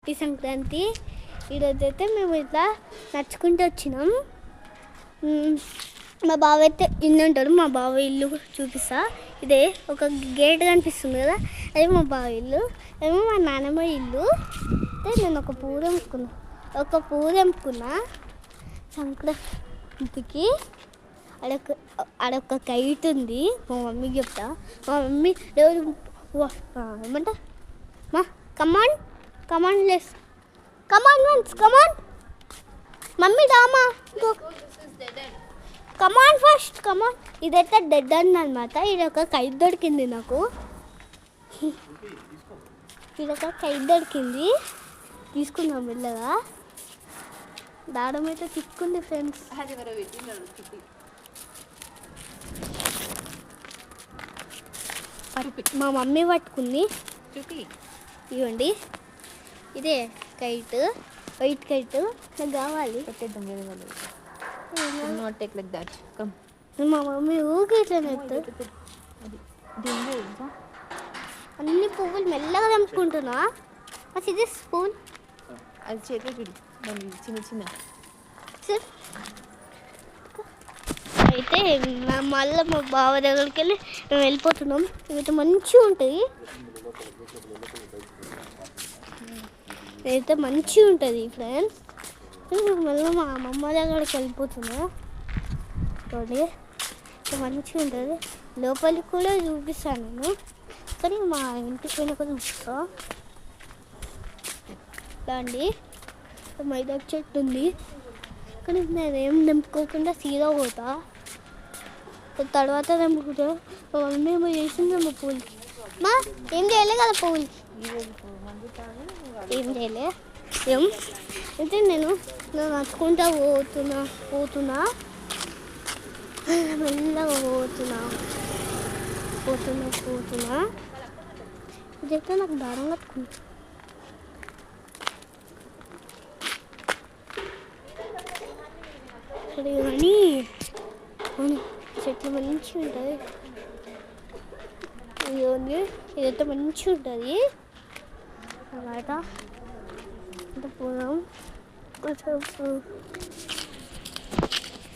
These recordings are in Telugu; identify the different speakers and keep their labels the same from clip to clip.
Speaker 1: హ్యాపీ సంక్రాంతి. ఈరోజైతే మేము ఇట్లా నడుచుకుంటూ వచ్చినాం. మా బావ అయితే ఇల్లు ఉంటాడు. మా బావ ఇల్లు చూపిస్తా. ఇదే ఒక గేట్ కనిపిస్తుంది కదా, అదే మా బావ ఇల్లు. ఏమో మా నాన్నమ్మ ఇల్లు. అయితే నేను ఒక పూలు అమ్ముకున్నా సంక్రాంతికి. అడొక కైట్ ఉంది. మా మమ్మీకి చెప్తా. మా మమ్మీ ఏమంటా మా కమాన్ లెస్ కమాన్ మమ్మీ డామా కమాన్ ఫస్ట్ కమాన్. ఇదైతే డెడ్ అన్నమాట. ఇది ఒక కైట్ దొరికింది నాకు. తీసుకుందాం మెల్లగా. దారం అయితే తిక్కుంది ఫ్రెండ్స్. మా మమ్మీ పట్టుకుంది. ఇవ్వండి, ఇదే కైట్, వైట్ కైట్. నాకు కావాలి. మా మమ్మీ ఊరికి ఇట్లా అన్ని పువ్వులు మెల్లగా తెంపుకుంటున్నా. ఇది స్పూన్,
Speaker 2: అది చేతిలో చూడు, చిన్న చిన్న.
Speaker 1: అయితే మళ్ళీ మా బావ దగ్గరికి వెళ్ళి మేము వెళ్ళిపోతున్నాం. ఇవైతే మంచిగా ఉంటుంది. ఇదైతే మంచిగా ఉంటుంది ఫ్రెండ్స్. మళ్ళీ మా అమ్మమ్మ దగ్గరికి వెళ్ళిపోతున్నా. చూడండి, మంచిగా ఉంటుంది. లోపలికి కూడా చూపిస్తాను నేను, కానీ మా ఇంటికి పోయినాక చూపిస్తా. అండి మైదా చెట్టు ఉంది, కానీ నేనేం నింపుకోకుండా సీదా పోతా. తర్వాత నింపుకుంటా. మా మమ్మీ ఏమో చేసింది మా పూలకి. మా ఏం చేయలే కదా పువ్వులకి, ఏం చేయలే. అయితే నేను నడుచుకుంటా పోతున్నా మెల్లగా పోతున్నా. ఇదైతే నాకు దారం కట్టుకుంటా. కానీ చెట్లు మంచిగా ఉంటుంది. ఇదైతే మంచిగా ఉంటుంది అన్నమాట. అంటే పోదాం కొంచెం.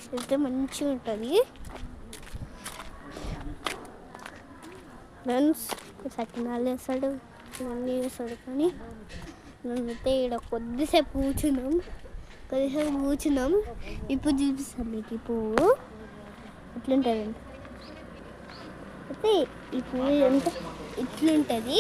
Speaker 1: ఇదైతే మంచిగా ఉంటుంది ఫ్రెండ్స్. సకినాలు వేస్తాడు, ఇవన్నీ వేస్తాడు. కానీ మేమైతే ఇక్కడ కొద్దిసేపు కూర్చున్నాం. ఇప్పుడు చూపిస్తాను మీకు ఈ పువ్వు ఎట్లుంటుందండి. అయితే ఈ పువ్వు అంటే ఇట్లుంటుంది.